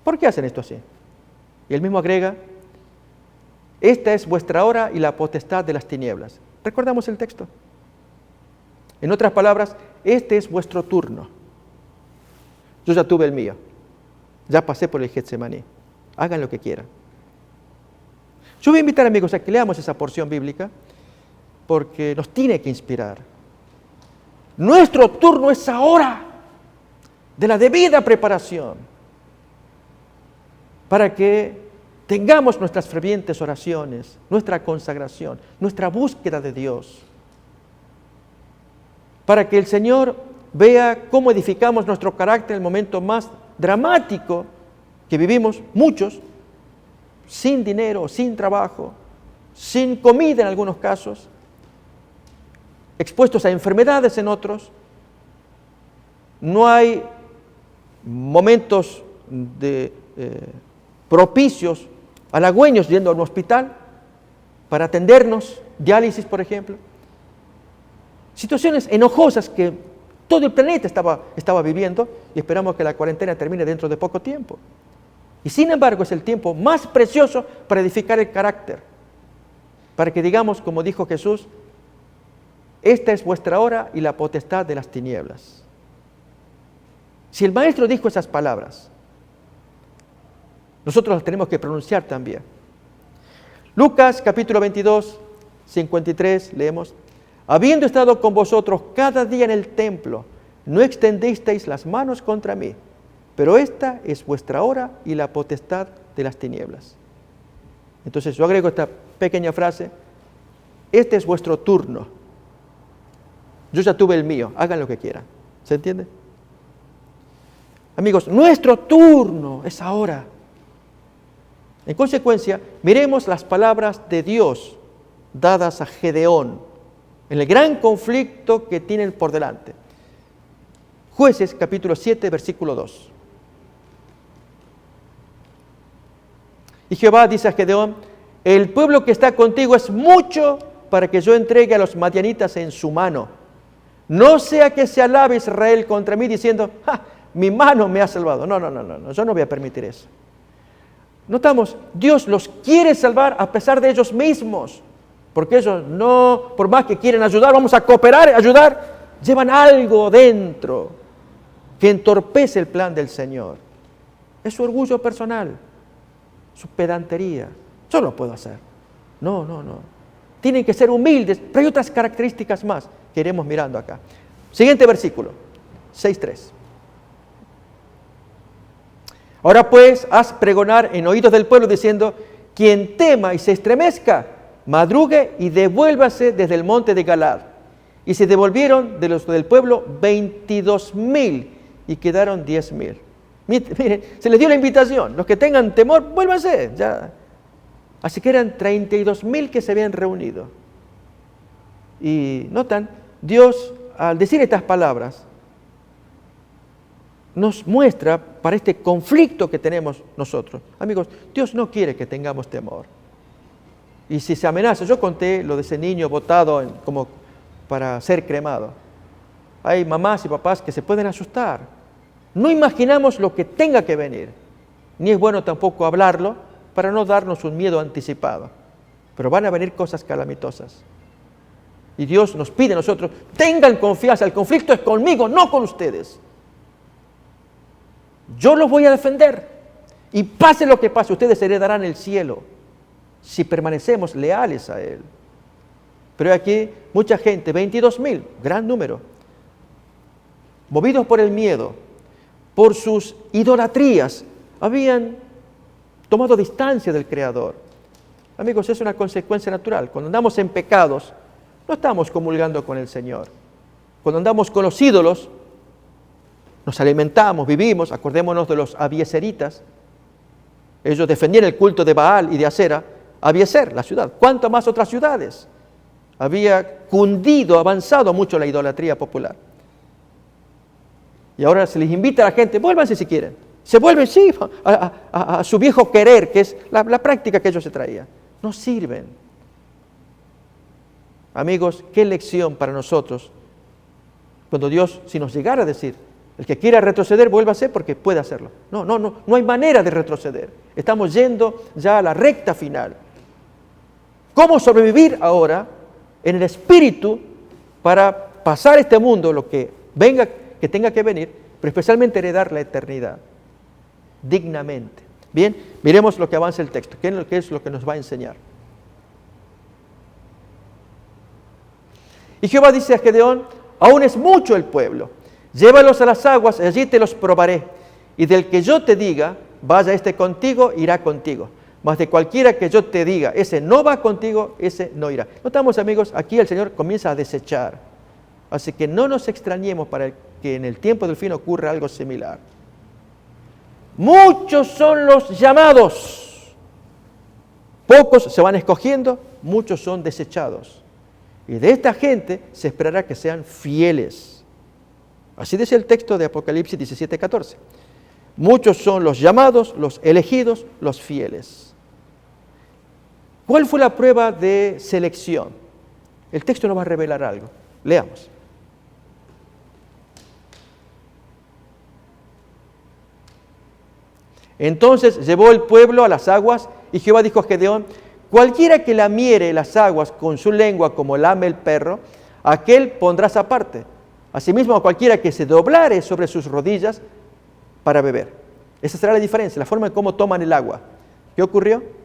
¿Por qué hacen esto así? Y él mismo agrega, esta es vuestra hora y la potestad de las tinieblas. ¿Recordamos el texto? En otras palabras, este es vuestro turno. Yo ya tuve el mío. Ya pasé por el Getsemaní. Hagan lo que quieran. Yo voy a invitar, amigos, a que leamos esa porción bíblica porque nos tiene que inspirar. Nuestro turno es ahora, de la debida preparación, para que tengamos nuestras fervientes oraciones, nuestra consagración, nuestra búsqueda de Dios, para que el Señor vea cómo edificamos nuestro carácter en el momento más dramático que vivimos muchos, sin dinero, sin trabajo, sin comida en algunos casos, expuestos a enfermedades en otros. No hay momentos propicios, halagüeños yendo a un hospital para atendernos, diálisis por ejemplo. Situaciones enojosas que todo el planeta estaba viviendo y esperamos que la cuarentena termine dentro de poco tiempo. Y sin embargo es el tiempo más precioso para edificar el carácter, para que digamos, como dijo Jesús, esta es vuestra hora y la potestad de las tinieblas. Si el Maestro dijo esas palabras, nosotros las tenemos que pronunciar también. Lucas capítulo 22, 53, leemos, habiendo estado con vosotros cada día en el templo, no extendisteis las manos contra mí, pero esta es vuestra hora y la potestad de las tinieblas. Entonces yo agrego esta pequeña frase, este es vuestro turno. Yo ya tuve el mío, hagan lo que quieran. ¿Se entiende? Amigos, nuestro turno es ahora. En consecuencia, miremos las palabras de Dios dadas a Gedeón en el gran conflicto que tienen por delante. Jueces capítulo 7, versículo 2. Y Jehová dice a Gedeón, el pueblo que está contigo es mucho para que yo entregue a los madianitas en su mano. No sea que se alabe Israel contra mí diciendo, mi mano me ha salvado. No, yo no voy a permitir eso. Notamos, Dios los quiere salvar a pesar de ellos mismos, porque ellos no, por más que quieren ayudar, vamos a cooperar, ayudar, llevan algo dentro que entorpece el plan del Señor. Es su orgullo personal, su pedantería. Yo no puedo hacer. No. Tienen que ser humildes, pero hay otras características más que iremos mirando acá. Siguiente versículo, 6:3. Ahora pues, haz pregonar en oídos del pueblo diciendo, quien tema y se estremezca, madrugue y devuélvase desde el monte de Galad. Y se devolvieron de los del pueblo 22,000 y quedaron 10,000. Miren, se les dio la invitación. Los que tengan temor, vuélvanse. Ya. Así que eran 32,000 que se habían reunido. Y notan, Dios, al decir estas palabras, nos muestra para este conflicto que tenemos nosotros. Amigos, Dios no quiere que tengamos temor. Y si se amenaza, yo conté lo de ese niño botado como para ser cremado. Hay mamás y papás que se pueden asustar. No imaginamos lo que tenga que venir. Ni es bueno tampoco hablarlo para no darnos un miedo anticipado. Pero van a venir cosas calamitosas. Y Dios nos pide a nosotros, tengan confianza, el conflicto es conmigo, no con ustedes. Yo los voy a defender. Y pase lo que pase, ustedes heredarán el cielo si permanecemos leales a Él. Pero aquí mucha gente, 22,000, gran número, movidos por el miedo, por sus idolatrías, habían tomado distancia del Creador. Amigos, es una consecuencia natural. Cuando andamos en pecados, no estamos comulgando con el Señor. Cuando andamos con los ídolos, nos alimentamos, vivimos, acordémonos de los abieseritas. Ellos defendían el culto de Baal y de Asera. Abieser, la ciudad. ¿Cuántas más otras ciudades? Había cundido, avanzado mucho la idolatría popular. Y ahora se les invita a la gente, vuélvanse si quieren. Se vuelven, sí, a su viejo querer, que es la práctica que ellos se traían. No sirven. Amigos, qué lección para nosotros. Cuando Dios, si nos llegara a decir, el que quiera retroceder, vuélvase porque puede hacerlo. No hay manera de retroceder. Estamos yendo ya a la recta final. ¿Cómo sobrevivir ahora en el espíritu para pasar este mundo, lo que venga, que tenga que venir, pero especialmente heredar la eternidad dignamente? Bien, miremos lo que avanza el texto. ¿Qué es lo que nos va a enseñar? Y Jehová dice a Gedeón, aún es mucho el pueblo, llévalos a las aguas y allí te los probaré. Y del que yo te diga, vaya este contigo, irá contigo. Mas de cualquiera que yo te diga, ese no va contigo, ese no irá. Notamos, amigos, aquí el Señor comienza a desechar. Así que no nos extrañemos para que en el tiempo del fin ocurra algo similar. Muchos son los llamados. Pocos se van escogiendo, muchos son desechados. Y de esta gente se esperará que sean fieles. Así dice el texto de Apocalipsis 17:14. Muchos son los llamados, los elegidos, los fieles. ¿Cuál fue la prueba de selección? El texto nos va a revelar algo. Leamos. Entonces llevó el pueblo a las aguas y Jehová dijo a Gedeón, cualquiera que lamiere las aguas con su lengua como lame el perro, aquel pondrás aparte. Asimismo a cualquiera que se doblare sobre sus rodillas para beber. Esa será la diferencia, la forma en cómo toman el agua. ¿Qué ocurrió?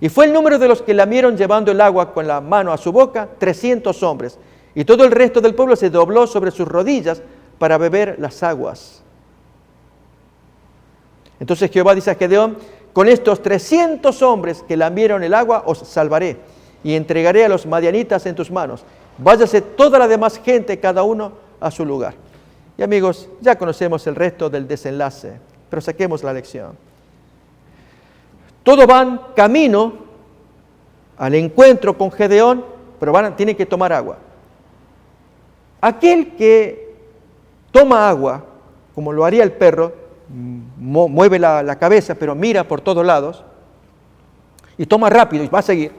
Y fue el número de los que lamieron llevando el agua con la mano a su boca, 300 hombres. Y todo el resto del pueblo se dobló sobre sus rodillas para beber las aguas. Entonces Jehová dice a Gedeón, con estos 300 hombres que lamieron el agua os salvaré y entregaré a los madianitas en tus manos. Váyase toda la demás gente, cada uno a su lugar. Y amigos, ya conocemos el resto del desenlace, pero saquemos la lección. Todos van camino al encuentro con Gedeón, pero tienen que tomar agua. Aquel que toma agua, como lo haría el perro, mueve la cabeza, pero mira por todos lados, y toma rápido y va a seguir,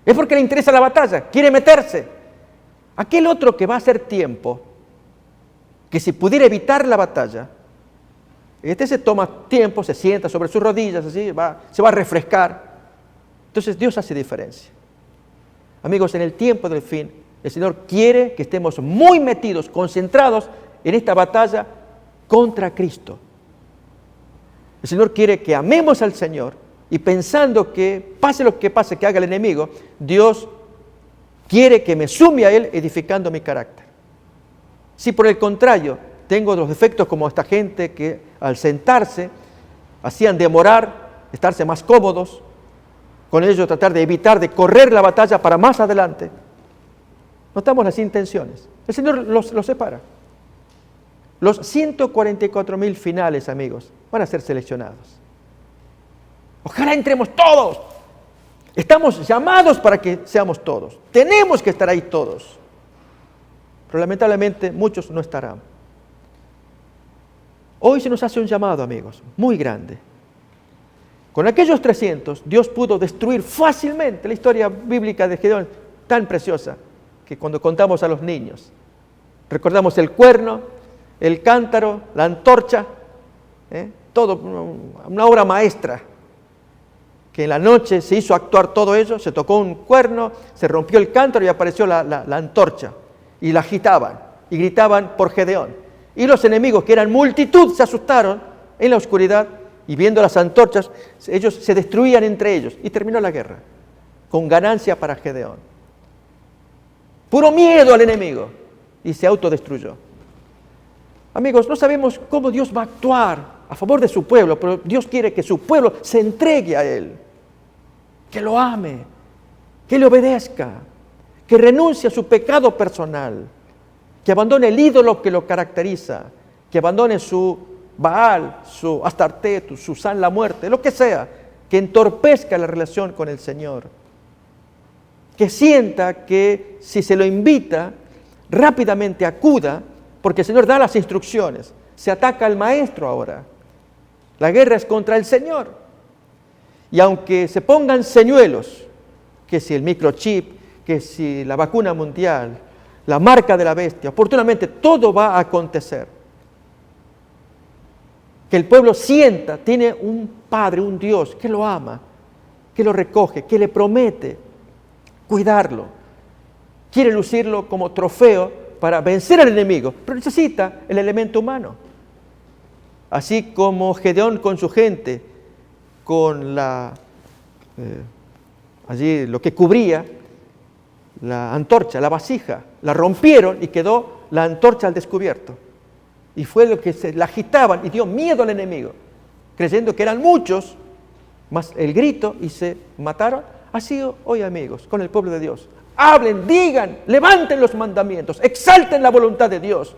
es porque le interesa la batalla, quiere meterse. Aquel otro que va a hacer tiempo, que si pudiera evitar la batalla, este se toma tiempo, se sienta sobre sus rodillas, así, se va a refrescar. Entonces Dios hace diferencia. Amigos, en el tiempo del fin, el Señor quiere que estemos muy metidos, concentrados en esta batalla contra Cristo. El Señor quiere que amemos al Señor y pensando que pase lo que pase, que haga el enemigo, Dios quiere que me sume a Él edificando mi carácter. Si por el contrario tengo los defectos como esta gente que al sentarse hacían demorar, estarse más cómodos, con ello tratar de evitar, de correr la batalla para más adelante. Notamos las intenciones. El Señor los separa. Los 144,000 finales, amigos, van a ser seleccionados. Ojalá entremos todos. Estamos llamados para que seamos todos. Tenemos que estar ahí todos. Pero lamentablemente muchos no estarán. Hoy se nos hace un llamado, amigos, muy grande. Con aquellos 300, Dios pudo destruir fácilmente la historia bíblica de Gedeón, tan preciosa, que cuando contamos a los niños, recordamos el cuerno, el cántaro, la antorcha, todo una obra maestra, que en la noche se hizo actuar todo ello, se tocó un cuerno, se rompió el cántaro y apareció la antorcha, y la agitaban, y gritaban por Gedeón. Y los enemigos, que eran multitud, se asustaron en la oscuridad, y viendo las antorchas, ellos se destruían entre ellos, y terminó la guerra, con ganancia para Gedeón. Puro miedo al enemigo, y se autodestruyó. Amigos, no sabemos cómo Dios va a actuar a favor de su pueblo, pero Dios quiere que su pueblo se entregue a Él, que lo ame, que le obedezca, que renuncie a su pecado personal, que abandone el ídolo que lo caracteriza, que abandone su Baal, su Astarté, su San la muerte, lo que sea, que entorpezca la relación con el Señor, que sienta que si se lo invita, rápidamente acuda, porque el Señor da las instrucciones. Se ataca al maestro ahora. La guerra es contra el Señor. Y aunque se pongan señuelos, que si el microchip, que si la vacuna mundial, la marca de la bestia, oportunamente todo va a acontecer. Que el pueblo sienta, tiene un Padre, un Dios que lo ama, que lo recoge, que le promete cuidarlo. Quiere lucirlo como trofeo para vencer al enemigo, pero necesita el elemento humano. Así como Gedeón con su gente, con allí lo que cubría, la antorcha, la vasija, la rompieron y quedó la antorcha al descubierto. Y fue lo que la agitaban y dio miedo al enemigo, creyendo que eran muchos, más el grito y se mataron. Así hoy, amigos, con el pueblo de Dios. Hablen, digan, levanten los mandamientos, exalten la voluntad de Dios.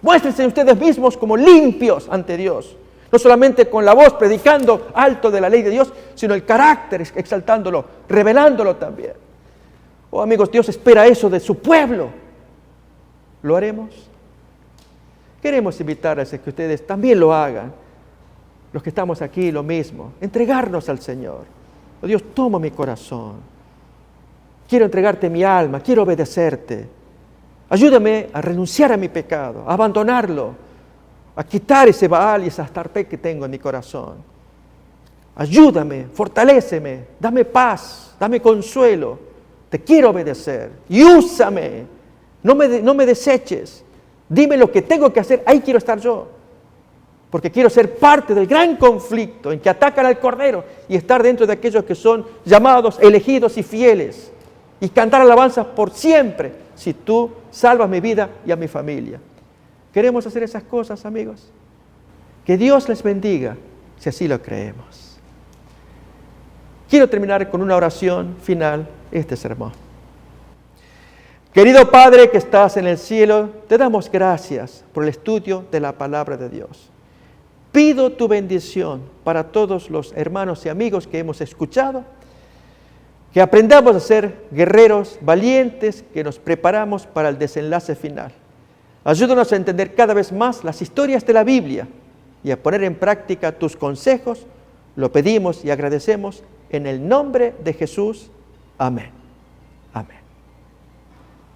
Muéstrense ustedes mismos como limpios ante Dios. No solamente con la voz predicando alto de la ley de Dios, sino el carácter exaltándolo, revelándolo también. Oh, amigos, Dios espera eso de su pueblo. ¿Lo haremos? Queremos invitarles a que ustedes también lo hagan. Los que estamos aquí, lo mismo. Entregarnos al Señor. Oh, Dios, toma mi corazón. Quiero entregarte mi alma, quiero obedecerte. Ayúdame a renunciar a mi pecado, a abandonarlo, a quitar ese Baal y esa Astarté que tengo en mi corazón. Ayúdame, fortaléceme, dame paz, dame consuelo. Te quiero obedecer y úsame. No me deseches. Dime lo que tengo que hacer, ahí quiero estar yo. Porque quiero ser parte del gran conflicto en que atacan al Cordero y estar dentro de aquellos que son llamados, elegidos y fieles. Y cantar alabanzas por siempre, si tú salvas mi vida y a mi familia. ¿Queremos hacer esas cosas, amigos? Que Dios les bendiga, si así lo creemos. Quiero terminar con una oración final este sermón. Querido Padre que estás en el cielo, te damos gracias por el estudio de la palabra de Dios. Pido tu bendición para todos los hermanos y amigos que hemos escuchado, que aprendamos a ser guerreros valientes, que nos preparamos para el desenlace final. Ayúdanos a entender cada vez más las historias de la Biblia y a poner en práctica tus consejos. Lo pedimos y agradecemos en el nombre de Jesús. Amén. Amén.